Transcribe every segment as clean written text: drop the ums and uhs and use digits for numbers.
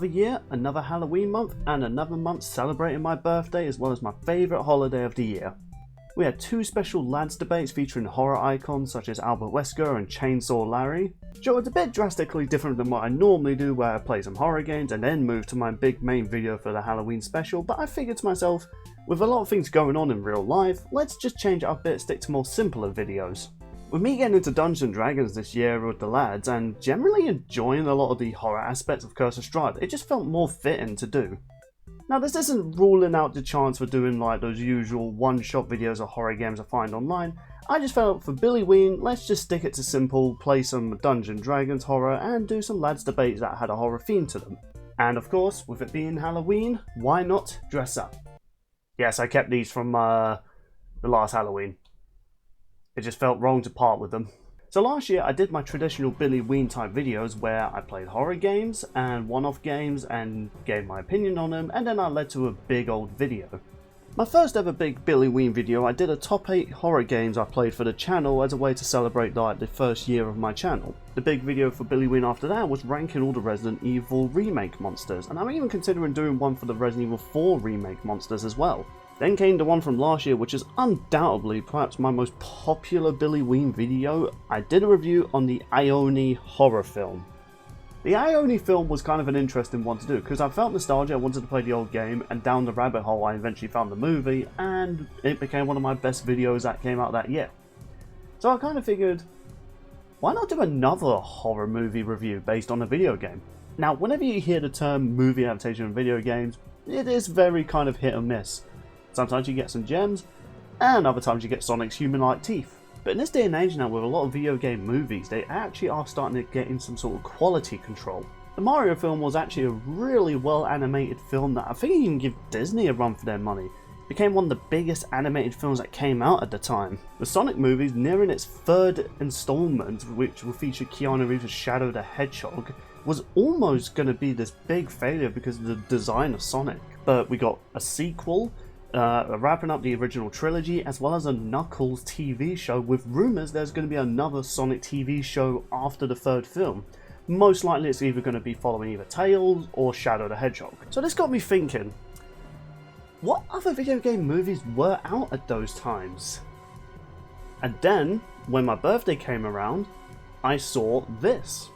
another year, another Halloween month, and another month celebrating my birthday as well as my favourite holiday of the year. We had two special lads debates featuring horror icons such as Albert Wesker and Chainsaw Larry. Sure, it's a bit drastically different than what I normally do where I play some horror games and then move to my big main video for the Halloween special, but I figured to myself, with a lot of things going on in real life, let's just change it up a bit, stick to more simpler videos. With me getting into Dungeons & Dragons this year with the lads and generally enjoying a lot of the horror aspects of Curse of Strahd, it just felt more fitting to do. Now this isn't ruling out the chance for doing like those usual one-shot videos of horror games I find online. I just felt for Billy Ween, let's just stick it to simple, play some Dungeons & Dragons horror and do some lads debates that had a horror theme to them. And of course, with it being Halloween, why not dress up? Yes, I kept these from the last Halloween. It just felt wrong to part with them. So last year I did my traditional Billy Ween type videos where I played horror games and one-off games and gave my opinion on them, and then I led to a big old video. My first ever big Billy Ween video, I did a top 8 horror games I played for the channel as a way to celebrate like the first year of my channel. The big video for Billy Ween after that was ranking all the Resident Evil remake monsters, and I'm even considering doing one for the Resident Evil 4 remake monsters as well. Then came the one from last year, which is undoubtedly perhaps my most popular Billy Ween video. I did a review on the Ione horror film. The Ione film was kind of an interesting one to do because I felt nostalgia, I wanted to play the old game, and down the rabbit hole I eventually found the movie, and it became one of my best videos that came out that year. So I kind of figured, why not do another horror movie review based on a video game? Now, whenever you hear the term movie adaptation in video games, it is very kind of hit or miss. Sometimes you get some gems, and other times you get Sonic's human-like teeth. But in this day and age now, with a lot of video game movies, they actually are starting to get in some sort of quality control. The Mario film was actually a really well animated film that I think you can give Disney a run for their money. It became one of the biggest animated films that came out at the time. The Sonic movie, nearing its third installment, which will feature Keanu Reeves as Shadow the Hedgehog, was almost going to be this big failure because of the design of Sonic. But we got a sequel, wrapping up the original trilogy, as well as a Knuckles TV show with rumours there's going to be another Sonic TV show after the third film. Most likely it's either going to be following either Tails or Shadow the Hedgehog. So this got me thinking, what other video game movies were out at those times? And then, when my birthday came around, I saw this.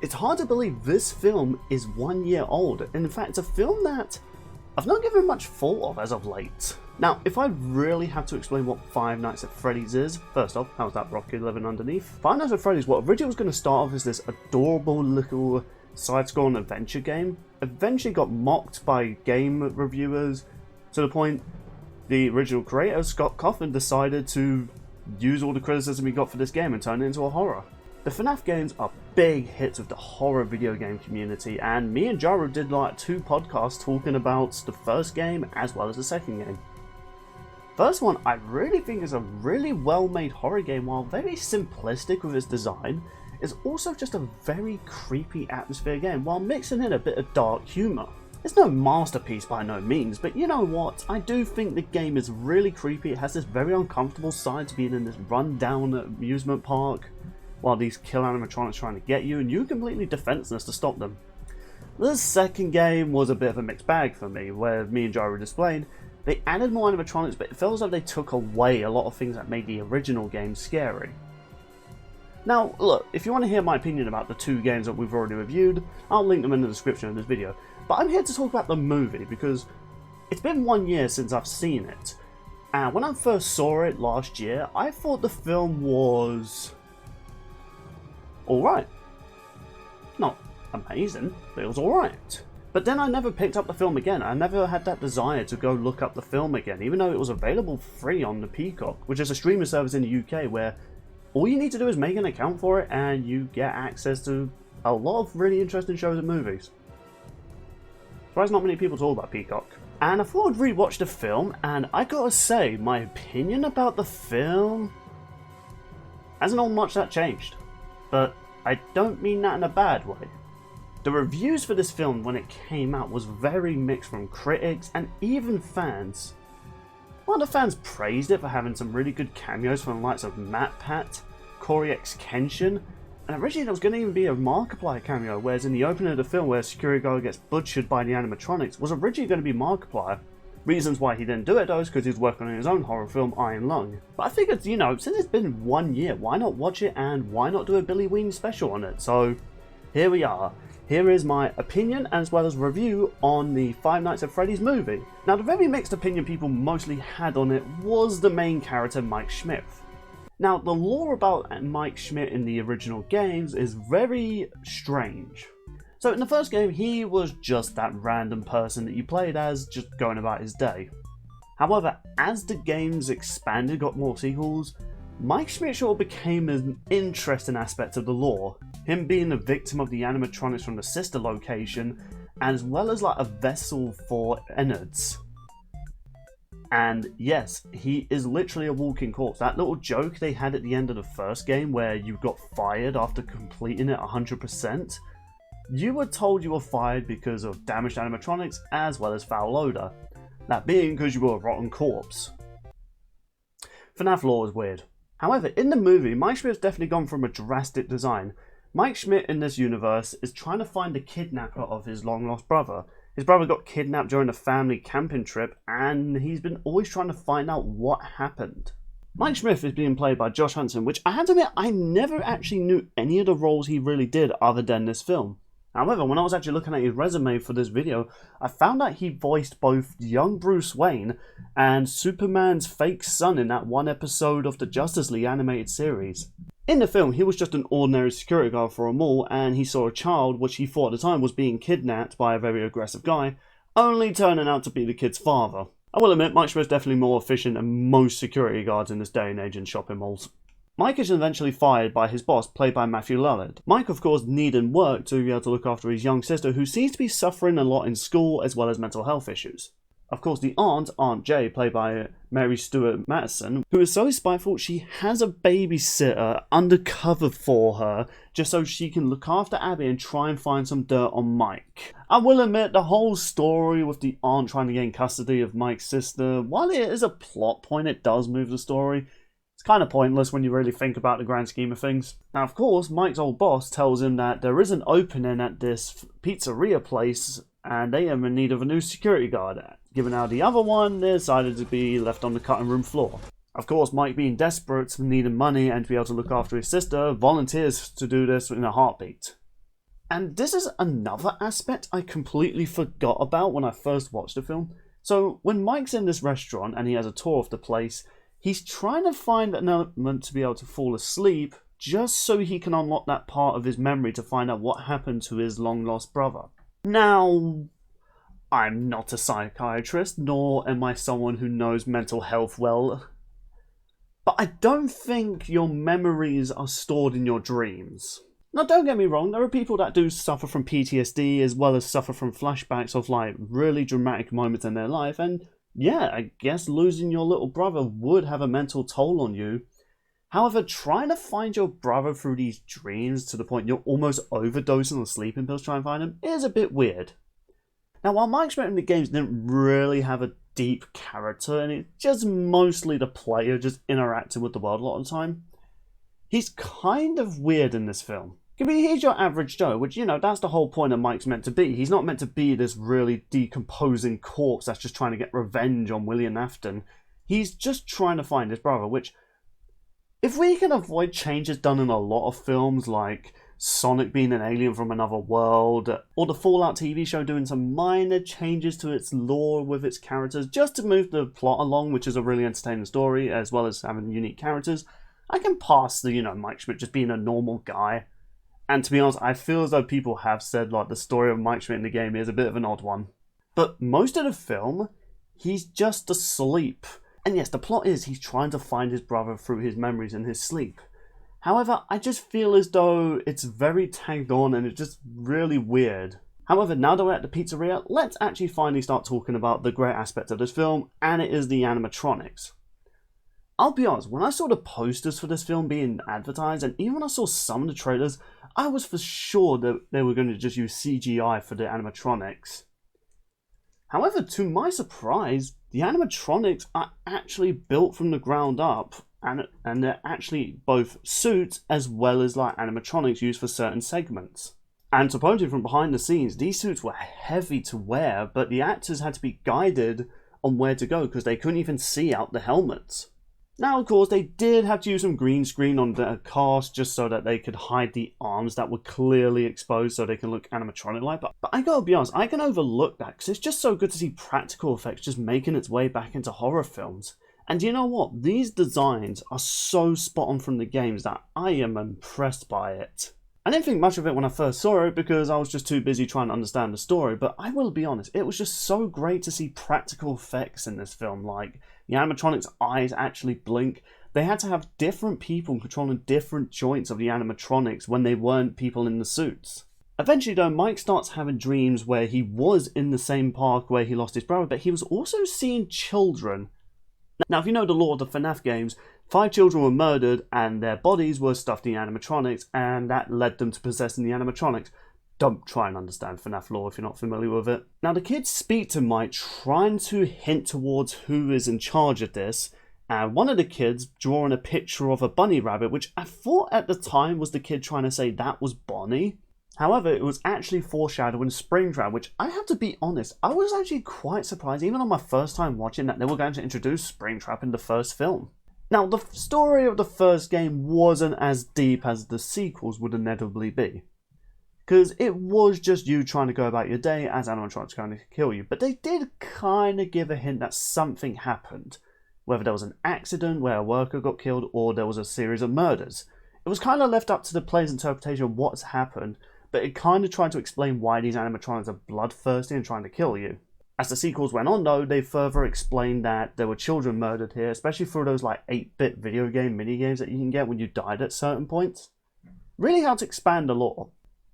It's hard to believe this film is 1 year old, and in fact it's a film that I've not given much thought of as of late. Now, if I really had to explain what Five Nights at Freddy's is, first off, how's that rocket living underneath? Five Nights at Freddy's, what originally was going to start off as this adorable little side-scrolling adventure game, eventually got mocked by game reviewers to the point the original creator, Scott Cawthon, decided to use all the criticism he got for this game and turn it into a horror. The FNAF games are big hits with the horror video game community, and me and Jaru did like 2 podcasts talking about the first game as well as the second game. First one I really think is a really well made horror game. While very simplistic with its design, is also just a very creepy atmosphere game while mixing in a bit of dark humour. It's no masterpiece by no means, but you know what, I do think the game is really creepy. It has this very uncomfortable side to being in this run-down amusement park while these kill animatronics trying to get you, and you're completely defenseless to stop them. The second game was a bit of a mixed bag for me, where me and Jaru explained, they added more animatronics, but it feels like they took away a lot of things that made the original game scary. Now, look, if you want to hear my opinion about the 2 games that we've already reviewed, I'll link them in the description of this video, but I'm here to talk about the movie, because it's been 1 year since I've seen it, and when I first saw it last year, I thought the film was alright. Not amazing, but it was alright. But then I never picked up the film again. I never had that desire to go look up the film again, even though it was available free on the Peacock, which is a streaming service in the UK where all you need to do is make an account for it and you get access to a lot of really interesting shows and movies. Surprised not many people talk about Peacock. And I thought I'd rewatch the film, and I gotta say, my opinion about the film hasn't all much that changed. But I don't mean that in a bad way. The reviews for this film when it came out was very mixed from critics and even fans. While the fans praised it for having some really good cameos from the likes of Matt Pat, Corey X Kenshin, And originally there was going to even be a Markiplier cameo, whereas in the opening of the film where security guard gets butchered by the animatronics was originally going to be Markiplier. Reasons why he didn't do it though is because he was working on his own horror film, Iron Lung. But I figured, you know, since it's been 1 year, why not watch it and why not do a Billy Ween special on it? So here we are. Here is my opinion as well as review on the Five Nights at Freddy's movie. Now the very mixed opinion people mostly had on it was the main character, Mike Schmidt. Now the lore about Mike Schmidt in the original games is very strange. So in the first game he was just that random person that you played as, just going about his day. However, as the games expanded, got more sequels, Mike Schmidt sort of became an interesting aspect of the lore. Him being a victim of the animatronics from the sister location, as well as like a vessel for innards. And yes, he is literally a walking corpse. That little joke they had at the end of the first game where you got fired after completing it 100%, you were told you were fired because of damaged animatronics as well as foul odor. That being because you were a rotten corpse. FNAF lore is weird. However, in the movie, Mike Schmidt's definitely gone from a drastic design. Mike Schmidt in this universe is trying to find the kidnapper of his long lost brother. His brother got kidnapped during a family camping trip and he's been always trying to find out what happened. Mike Schmidt is being played by Josh Hudson, which I had to admit I never actually knew any of the roles he really did other than this film. However, when I was actually looking at his resume for this video, I found out he voiced both young Bruce Wayne and Superman's fake son in that one episode of the Justice League animated series. In the film, he was just an ordinary security guard for a mall and he saw a child which he thought at the time was being kidnapped by a very aggressive guy, only turning out to be the kid's father. I will admit, Mike Schmidt's definitely more efficient than most security guards in this day and age in shopping malls. Mike is eventually fired by his boss, played by Matthew Lillard. Mike, of course, needed work to be able to look after his young sister, who seems to be suffering a lot in school as well as mental health issues. Of course, the aunt, Aunt Jay, played by Mary Stuart Mattison, who is so spiteful she has a babysitter undercover for her just so she can look after Abby and try and find some dirt on Mike. I will admit, the whole story with the aunt trying to gain custody of Mike's sister, while it is a plot point, it does move the story. It's kind of pointless when you really think about the grand scheme of things. Now, of course, Mike's old boss tells him that there is an opening at this pizzeria place and they are in need of a new security guard. Given how the other one decided to be left on the cutting room floor. Of course, Mike, being desperate, needing money and to be able to look after his sister, volunteers to do this in a heartbeat. And this is another aspect I completely forgot about when I first watched the film. So, when Mike's in this restaurant and he has a tour of the place, he's trying to find an element to be able to fall asleep just so he can unlock that part of his memory to find out what happened to his long-lost brother. Now, I'm not a psychiatrist, nor am I someone who knows mental health well, but I don't think your memories are stored in your dreams. Now, don't get me wrong, there are people that do suffer from PTSD as well as suffer from flashbacks of like really dramatic moments in their life, and yeah, I guess losing your little brother would have a mental toll on you. However, trying to find your brother through these dreams to the point you're almost overdosing on sleeping pills trying to find him is a bit weird. Now, while Mike Schmidt in the games didn't really have a deep character, and it's just mostly the player just interacting with the world a lot of the time, he's kind of weird in this film. I mean, he's your average Joe, which, you know, that's the whole point of Mike's meant to be. He's not meant to be this really decomposing corpse that's just trying to get revenge on William Afton. He's just trying to find his brother, which, if we can avoid changes done in a lot of films, like Sonic being an alien from another world, or the Fallout TV show doing some minor changes to its lore with its characters, just to move the plot along, which is a really entertaining story, as well as having unique characters, I can pass the, Mike Schmidt just being a normal guy. And to be honest, I feel as though people have said, like, the story of Mike Schmidt in the game is a bit of an odd one. But most of the film, he's just asleep. And yes, the plot is he's trying to find his brother through his memories in his sleep. However, I just feel as though it's very tagged on and it's just really weird. However, now that we're at the pizzeria, let's actually finally start talking about the great aspect of this film, and it is the animatronics. I'll be honest, when I saw the posters for this film being advertised, and even when I saw some of the trailers, I was for sure that they were going to just use CGI for the animatronics. However, to my surprise, the animatronics are actually built from the ground up, and they're actually both suits as well as like animatronics used for certain segments. And supposedly from behind the scenes, these suits were heavy to wear, but the actors had to be guided on where to go because they couldn't even see out the helmets. Now, of course, they did have to use some green screen on the cast just so that they could hide the arms that were clearly exposed so they can look animatronic-like. But I gotta be honest, I can overlook that because it's just so good to see practical effects just making its way back into horror films. And you know what? These designs are so spot on from the games that I am impressed by it. I didn't think much of it when I first saw it because I was just too busy trying to understand the story, but I will be honest, it was just so great to see practical effects in this film, like the animatronics' eyes actually blink. They had to have different people controlling different joints of the animatronics when they weren't people in the suits. Eventually though, Mike starts having dreams where he was in the same park where he lost his brother, but he was also seeing children. Now if you know the lore of the FNAF games, 5 children were murdered and their bodies were stuffed in animatronics, and that led them to possessing the animatronics. Don't try and understand FNAF lore if you're not familiar with it. Now the kids speak to Mike trying to hint towards who is in charge of this, and one of the kids drawing a picture of a bunny rabbit, which I thought at the time was the kid trying to say that was Bonnie. However, it was actually foreshadowing Springtrap, which I have to be honest, I was actually quite surprised even on my first time watching that they were going to introduce Springtrap in the first film. Now, the story of the first game wasn't as deep as the sequels would inevitably be, because it was just you trying to go about your day as animatronics trying to kill you, but they did kind of give a hint that something happened, whether there was an accident where a worker got killed or there was a series of murders. It was kind of left up to the player's interpretation of what's happened, but it kind of tried to explain why these animatronics are bloodthirsty and trying to kill you. As the sequels went on though, they further explained that there were children murdered here, especially through those like 8-bit video game minigames that you can get when you died at certain points. Really helped expand the lore.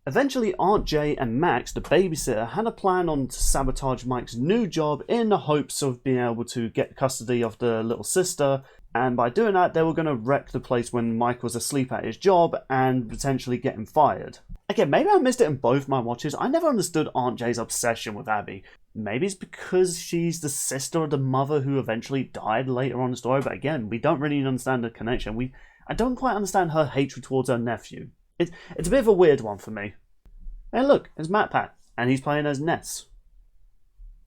Eventually Aunt Jay and Max, the babysitter, had a plan on to sabotage Mike's new job in the hopes of being able to get custody of the little sister, and by doing that they were going to wreck the place when Mike was asleep at his job and potentially get him fired. Again, maybe I missed it in both my watches. I never understood Aunt Jay's obsession with Abby. Maybe it's because she's the sister of the mother who eventually died later on in the story, but again, we don't really understand the connection. I don't quite understand her hatred towards her nephew. It's a bit of a weird one for me. And look, it's MatPat, and he's playing as Ness.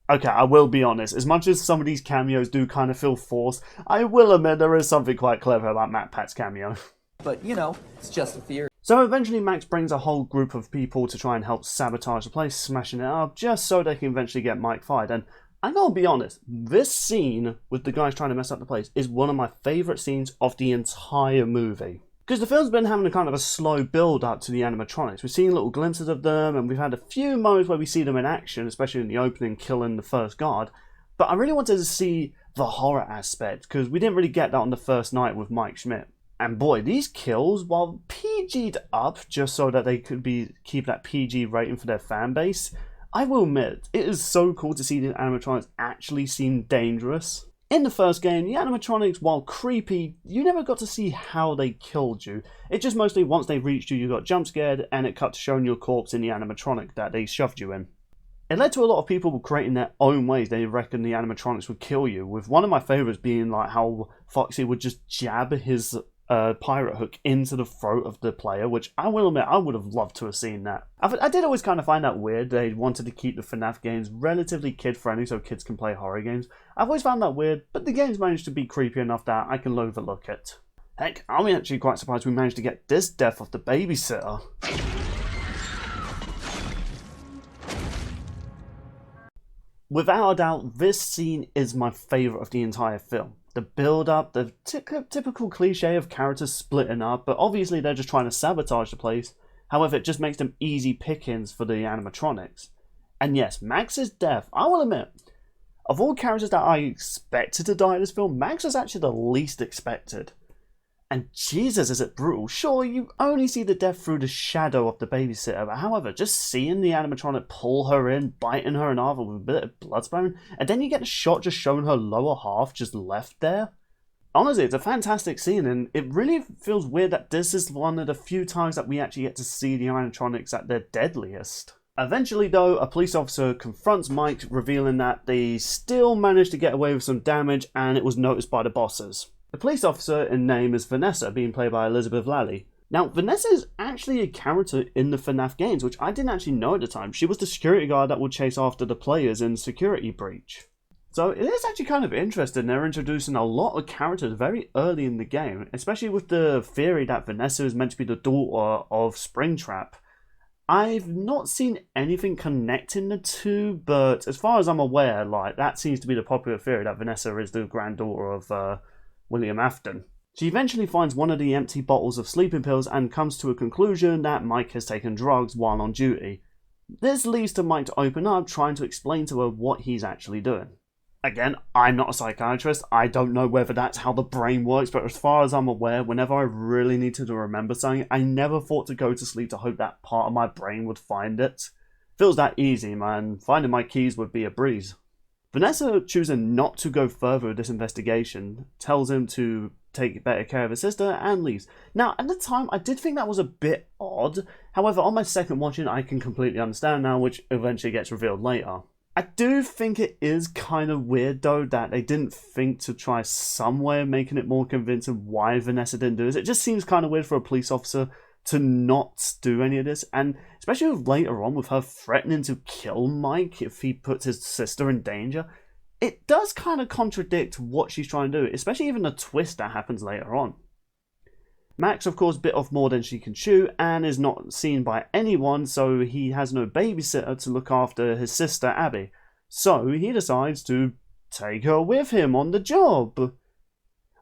Okay, I will be honest, as much as some of these cameos do kind of feel forced, I will admit there is something quite clever about MatPat's cameo. But, you know, it's just a theory. So eventually Max brings a whole group of people to try and help sabotage the place, smashing it up, just so they can eventually get Mike fired. And I'm gonna be honest, this scene with the guys trying to mess up the place is one of my favourite scenes of the entire movie. Because the film's been having a kind of a slow build up to the animatronics. We've seen little glimpses of them, and we've had a few moments where we see them in action, especially in the opening killing the first guard. But I really wanted to see the horror aspect, because we didn't really get that on the first night with Mike Schmidt. And boy, these kills, while PG'd up just so that they could keep that PG rating for their fan base, I will admit, it is so cool to see the animatronics actually seem dangerous. In the first game, the animatronics, while creepy, you never got to see how they killed you. It just mostly, once they reached you got jump scared, and it cut to showing your corpse in the animatronic that they shoved you in. It led to a lot of people creating their own ways they reckon the animatronics would kill you, with one of my favourites being like how Foxy would just jab his pirate hook into the throat of the player, which I will admit I would have loved to have seen that. I did always kind of find that weird. They wanted to keep the FNAF games relatively kid friendly so kids can play horror games. I've always found that weird, but the games managed to be creepy enough that I can overlook it. Heck, I'm actually quite surprised we managed to get this death of the babysitter. Without a doubt, this scene is my favourite of the entire film. The build-up, the typical cliche of characters splitting up, but obviously they're just trying to sabotage the place. However, it just makes them easy pickings for the animatronics. And yes, Max's death, I will admit, of all characters that I expected to die in this film, Max is actually the least expected. And Jesus, is it brutal. Sure, you only see the death through the shadow of the babysitter, but however, just seeing the animatronic pull her in, biting her in half with a bit of blood spattering, and then you get a shot just showing her lower half just left there. Honestly, it's a fantastic scene, and it really feels weird that this is one of the few times that we actually get to see the animatronics at their deadliest. Eventually though, a police officer confronts Mike, revealing that they still managed to get away with some damage and it was noticed by the bosses. The police officer in name is Vanessa, being played by Elizabeth Lally. Now, Vanessa is actually a character in the FNAF games, which I didn't actually know at the time. She was the security guard that would chase after the players in Security Breach. So it is actually kind of interesting. They're introducing a lot of characters very early in the game, especially with the theory that Vanessa is meant to be the daughter of Springtrap. I've not seen anything connecting the two, but as far as I'm aware, like, that seems to be the popular theory, that Vanessa is the granddaughter of William Afton. She eventually finds one of the empty bottles of sleeping pills and comes to a conclusion that Mike has taken drugs while on duty. This leads to Mike to open up, trying to explain to her what he's actually doing. Again, I'm not a psychiatrist, I don't know whether that's how the brain works, but as far as I'm aware, whenever I really needed to remember something, I never thought to go to sleep to hope that part of my brain would find it. Feels that easy, man. Finding my keys would be a breeze. Vanessa, choosing not to go further with this investigation, tells him to take better care of his sister and leaves. Now, at the time, I did think that was a bit odd. However, on my second watching, I can completely understand now, which eventually gets revealed later. I do think it is kind of weird, though, that they didn't think to try some way of making it more convincing why Vanessa didn't do this. It just seems kind of weird for a police officer to not do any of this, and especially with later on with her threatening to kill Mike if he puts his sister in danger. It does kind of contradict what she's trying to do, especially even the twist that happens later on. Max, of course, bit off more than she can chew and is not seen by anyone, so he has no babysitter to look after his sister Abby. So he decides to take her with him on the job.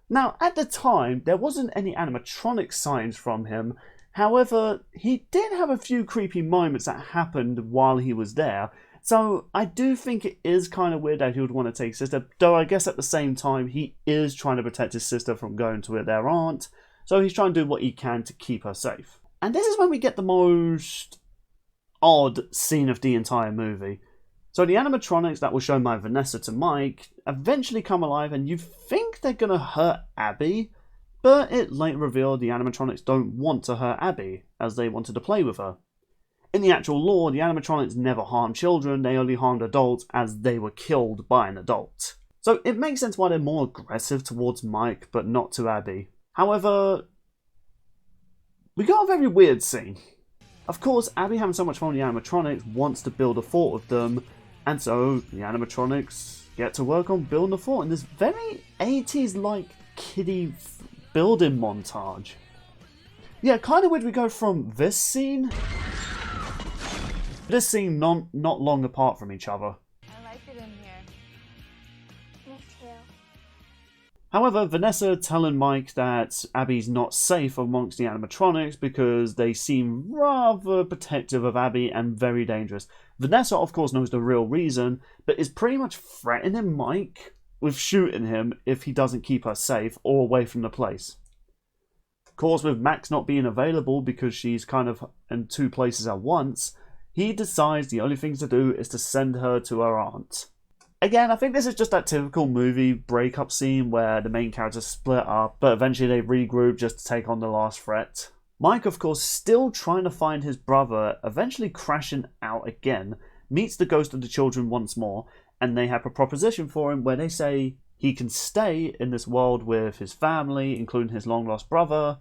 Now, at the time, there wasn't any animatronic signs from him. However, he did have a few creepy moments that happened while he was there. So I do think it is kind of weird that he would want to take his sister, though I guess at the same time he is trying to protect his sister from going to their aunt. So he's trying to do what he can to keep her safe. And this is when we get the most odd scene of the entire movie. So the animatronics that were shown by Vanessa to Mike eventually come alive, and you think they're going to hurt Abby, but it later revealed the animatronics don't want to hurt Abby, as they wanted to play with her. In the actual lore, the animatronics never harm children, they only harmed adults as they were killed by an adult. So it makes sense why they're more aggressive towards Mike, but not to Abby. However, we got a very weird scene. Of course, Abby, having so much fun with the animatronics, wants to build a fort with them, and so the animatronics get to work on building a fort in this very 80s-like kiddie building montage. Yeah, kind of weird we go from this scene not long apart from each other. I like it in here. Me too. However, Vanessa telling Mike that Abby's not safe amongst the animatronics because they seem rather protective of Abby and very dangerous. Vanessa, of course, knows the real reason, but is pretty much threatening Mike with shooting him if he doesn't keep her safe or away from the place. Of course, with Max not being available because she's kind of in two places at once, he decides the only thing to do is to send her to her aunt. Again, I think this is just that typical movie breakup scene where the main characters split up, but eventually they regroup just to take on the last threat. Mike, of course, still trying to find his brother, eventually crashing out again, meets the ghost of the children once more, and they have a proposition for him where they say he can stay in this world with his family, including his long-lost brother,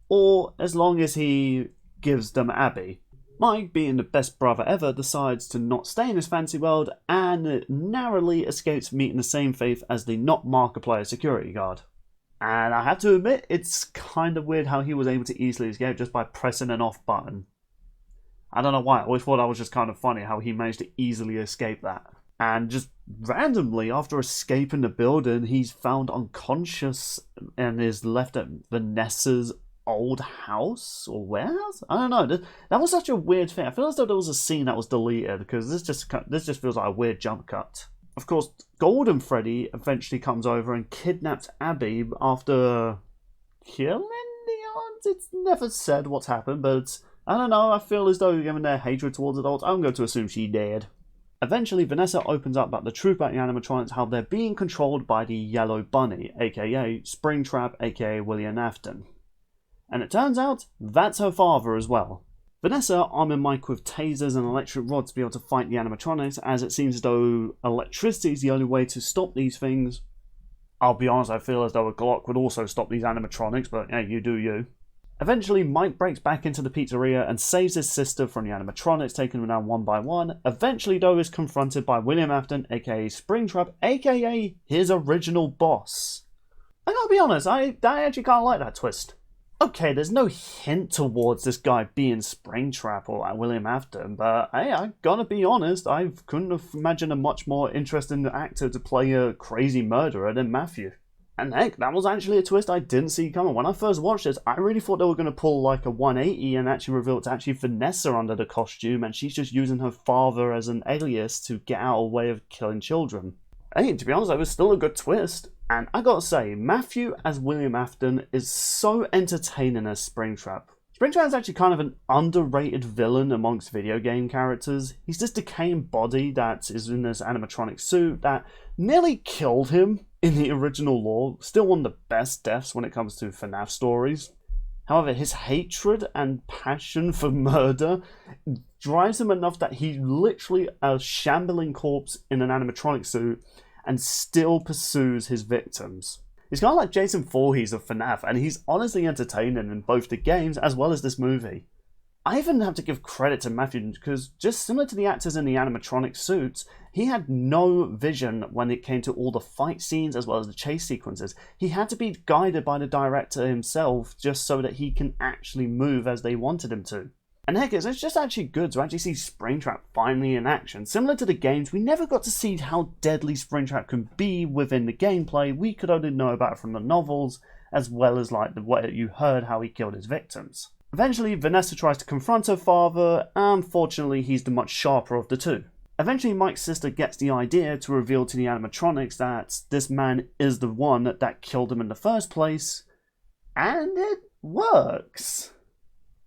or as long as he gives them Abby. Mike, being the best brother ever, decides to not stay in his fancy world and narrowly escapes meeting the same fate as the not Markiplier security guard. And I have to admit, it's kind of weird how he was able to easily escape just by pressing an off button. I don't know why, I always thought that was just kind of funny how he managed to easily escape that. And just randomly, after escaping the building, he's found unconscious and is left at Vanessa's old house or warehouse? I don't know. That was such a weird thing. I feel as though there was a scene that was deleted because this just feels like a weird jump cut. Of course, Golden Freddy eventually comes over and kidnaps Abby after killing the aunt. It's never said what's happened, but I don't know. I feel as though given their hatred towards adults, I'm going to assume she did. Eventually, Vanessa opens up about the truth about the animatronics, how they're being controlled by the Yellow Bunny, aka Springtrap, aka William Afton. And it turns out, that's her father as well. Vanessa arming Mike with tasers and electric rods to be able to fight the animatronics, as it seems as though electricity is the only way to stop these things. I'll be honest, I feel as though a Glock would also stop these animatronics, but yeah, you do you. Eventually, Mike breaks back into the pizzeria and saves his sister from the animatronics, taking them down one by one. Eventually, though, is confronted by William Afton, aka Springtrap, aka his original boss. I gotta be honest, I actually kind of like that twist. Okay, there's no hint towards this guy being Springtrap or William Afton, but hey, I gotta be honest, I couldn't have imagined a much more interesting actor to play a crazy murderer than Matthew. And heck, that was actually a twist I didn't see coming. When I first watched this, I really thought they were going to pull like a 180 and actually reveal it's actually Vanessa under the costume, and she's just using her father as an alias to get out of the way of killing children. Hey, to be honest, it was still a good twist. And I gotta say, Matthew as William Afton is so entertaining as Springtrap. Springtrap is actually kind of an underrated villain amongst video game characters. He's this decaying body that is in this animatronic suit that nearly killed him in the original lore. Still one of the best deaths when it comes to FNAF stories. However, his hatred and passion for murder drives him enough that he's literally a shambling corpse in an animatronic suit and still pursues his victims. He's kind of like Jason Voorhees of FNAF, and he's honestly entertaining in both the games as well as this movie. I even have to give credit to Matthew because, just similar to the actors in the animatronic suits, he had no vision when it came to all the fight scenes as well as the chase sequences. He had to be guided by the director himself just so that he can actually move as they wanted him to. And heck, it's just actually good to actually see Springtrap finally in action. Similar to the games, we never got to see how deadly Springtrap can be within the gameplay. We could only know about it from the novels, as well as like the way you heard how he killed his victims. Eventually, Vanessa tries to confront her father, and unfortunately he's the much sharper of the two. Eventually, Mike's sister gets the idea to reveal to the animatronics that this man is the one that killed him in the first place, and it works.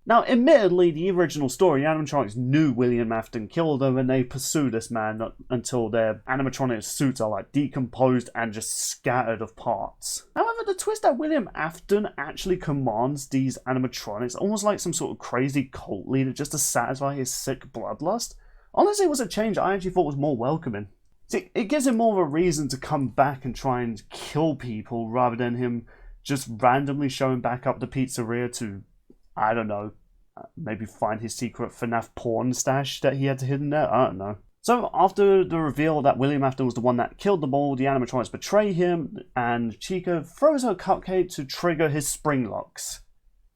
Now, admittedly, the original story, the animatronics knew William Afton killed them, and they pursue this man until their animatronic suits are like decomposed and just scattered of parts. However, the twist that William Afton actually commands these animatronics, almost like some sort of crazy cult leader just to satisfy his sick bloodlust, honestly was a change I actually thought was more welcoming. See, it gives him more of a reason to come back and try and kill people rather than him just randomly showing back up the pizzeria to, I don't know, maybe find his secret FNAF porn stash that he had hidden there? I don't know. So after the reveal that William Afton was the one that killed them all, the animatronics betray him, and Chica throws her cupcake to trigger his spring locks.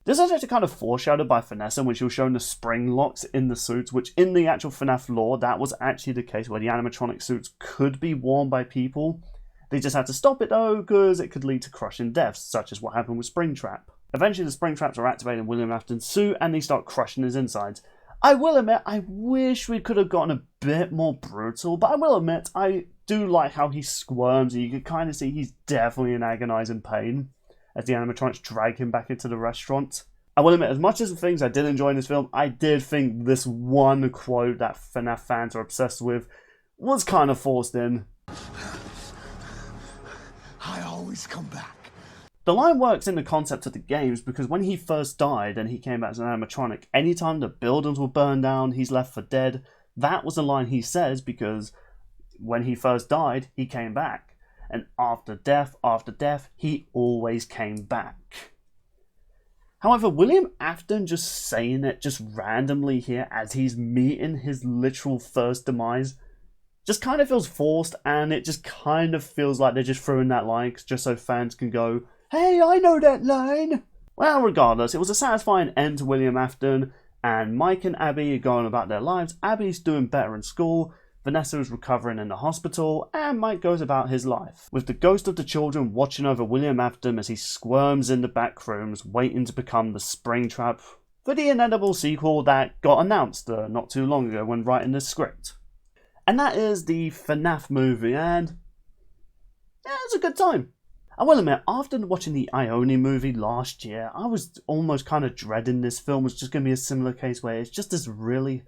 This is actually kind of foreshadowed by Vanessa when she was showing the spring locks in the suits, which in the actual FNAF lore, that was actually the case where the animatronic suits could be worn by people. They just had to stop it though, because it could lead to crushing deaths, such as what happened with Springtrap. Eventually, the Springtraps are activated in William Afton's suit, and they start crushing his insides. I will admit, I wish we could have gotten a bit more brutal, but I will admit, I do like how he squirms, and you can kind of see he's definitely in agonizing pain as the animatronics drag him back into the restaurant. I will admit, as much as the things I did enjoy in this film, I did think this one quote that FNAF fans are obsessed with was kind of forced in. I always come back. The line works in the concept of the games because when he first died and he came back as an animatronic, anytime the buildings were burned down, he's left for dead, that was the line he says because when he first died, he came back. And after death, he always came back. However, William Afton just saying it just randomly here as he's meeting his literal first demise just kind of feels forced, and it just kind of feels like they're just throwing that line just so fans can go, hey, I know that line! Well, regardless, it was a satisfying end to William Afton, and Mike and Abby are going about their lives. Abby's doing better in school, Vanessa is recovering in the hospital, and Mike goes about his life, with the ghost of the children watching over William Afton as he squirms in the back rooms, waiting to become the Springtrap for the inedible sequel that got announced not too long ago when writing this script. And that is the FNAF movie, and yeah, it's a good time. I will admit, after watching the Ione movie last year, I was almost kind of dreading this film was just going to be a similar case where it's just this really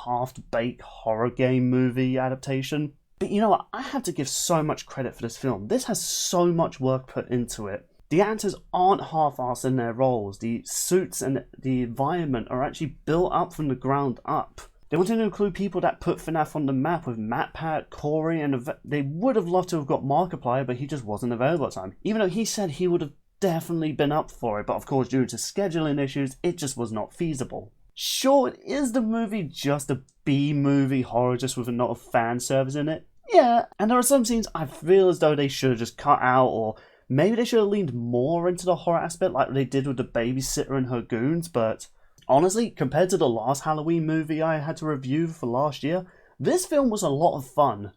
half-baked horror game movie adaptation. But you know what? I have to give so much credit for this film. This has so much work put into it. The actors aren't half-assed in their roles. The suits and the environment are actually built up from the ground up. They wanted to include people that put FNAF on the map with MatPat, Corey, and they would have loved to have got Markiplier, but he just wasn't available at the time. Even though he said he would have definitely been up for it, but of course due to scheduling issues, it just was not feasible. Sure, is the movie just a B-movie horror just with a lot of fan service in it? Yeah, and there are some scenes I feel as though they should have just cut out, or maybe they should have leaned more into the horror aspect like they did with the babysitter and her goons, but honestly, compared to the last Halloween movie I had to review for last year, this film was a lot of fun.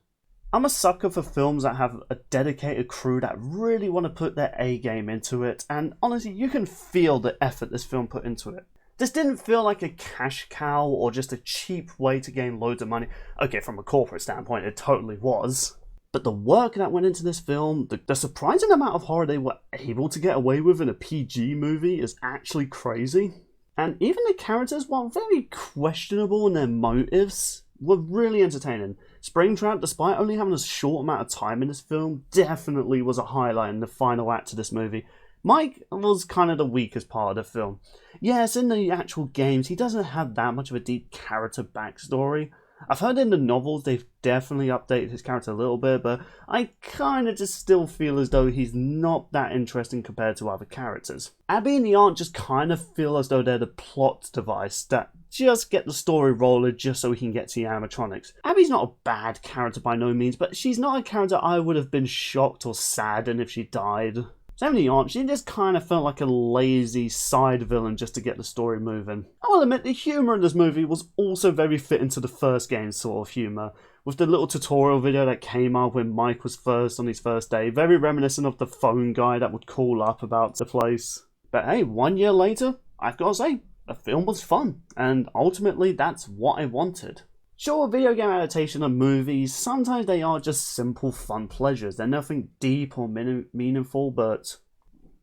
I'm a sucker for films that have a dedicated crew that really want to put their A-game into it, and honestly, you can feel the effort this film put into it. This didn't feel like a cash cow or just a cheap way to gain loads of money. Okay, from a corporate standpoint, it totally was. But the work that went into this film, the surprising amount of horror they were able to get away with in a PG movie is actually crazy. And even the characters, while very questionable in their motives, were really entertaining. Springtrap, despite only having a short amount of time in this film, definitely was a highlight in the final act of this movie. Mike was kind of the weakest part of the film. Yes, in the actual games, he doesn't have that much of a deep character backstory. I've heard in the novels they've definitely updated his character a little bit, but I kind of just still feel as though he's not that interesting compared to other characters. Abby and the aunt just kind of feel as though they're the plot device that just get the story rolling just so we can get to the animatronics. Abby's not a bad character by no means, but she's not a character I would have been shocked or saddened if she died. Same with the aunt, she just kind of felt like a lazy side villain just to get the story moving. I will admit, the humour in this movie was also very fitting to the first game sort of humour, with the little tutorial video that came out when Mike was first on his first day, very reminiscent of the phone guy that would call up about the place. But hey, 1 year later, I've got to say, the film was fun, and ultimately that's what I wanted. Sure, video game adaptation of movies, sometimes they are just simple fun pleasures. They're nothing deep or meaningful, but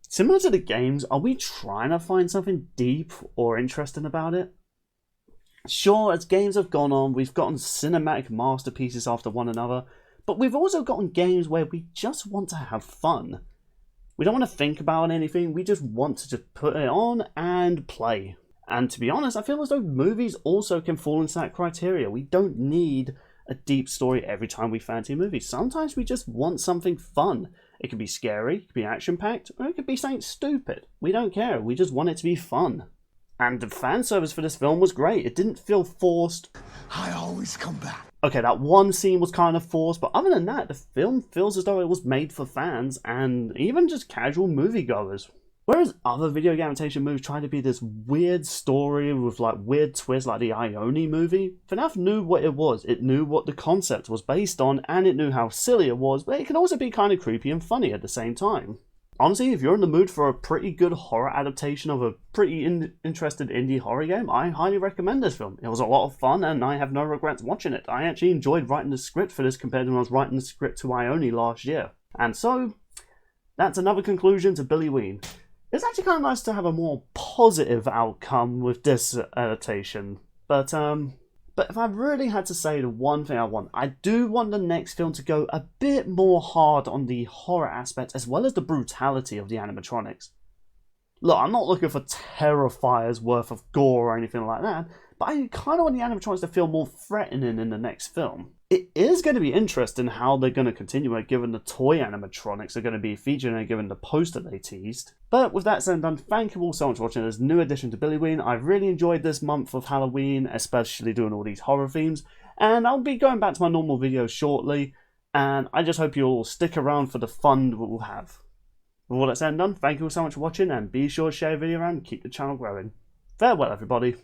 similar to the games, are we trying to find something deep or interesting about it? Sure, as games have gone on, we've gotten cinematic masterpieces after one another, but we've also gotten games where we just want to have fun. We don't want to think about anything, we just want to just put it on and play. And to be honest, I feel as though movies also can fall into that criteria. We don't need a deep story every time we fancy a movie. Sometimes we just want something fun. It could be scary, it could be action-packed, or it could be something stupid. We don't care, we just want it to be fun. And the fan service for this film was great. It didn't feel forced. I always come back. Okay, that one scene was kind of forced, but other than that, the film feels as though it was made for fans and even just casual moviegoers. Whereas other video game adaptation movies try to be this weird story with like weird twists like the Ione movie, FNAF knew what it was. It knew what the concept was based on and it knew how silly it was, but it can also be kind of creepy and funny at the same time. Honestly, if you're in the mood for a pretty good horror adaptation of a pretty interesting indie horror game, I highly recommend this film. It was a lot of fun and I have no regrets watching it. I actually enjoyed writing the script for this compared to when I was writing the script to Ione last year. And so, that's another conclusion to Billy Ween. It's actually kind of nice to have a more positive outcome with this adaptation. But if I really had to say the one thing I want, I do want the next film to go a bit more hard on the horror aspect as well as the brutality of the animatronics. Look, I'm not looking for Terrifier's worth of gore or anything like that, but I kind of want the animatronics to feel more threatening in the next film. It is going to be interesting how they're going to continue it given the toy animatronics are going to be featured and given the poster they teased. But with that said and done, thank you all so much for watching this new edition to Billy Ween. I've really enjoyed this month of Halloween, especially doing all these horror themes, and I'll be going back to my normal videos shortly, and I just hope you all stick around for the fun we'll have. With all that said and done, thank you all so much for watching, and be sure to share the video around and keep the channel growing. Farewell everybody.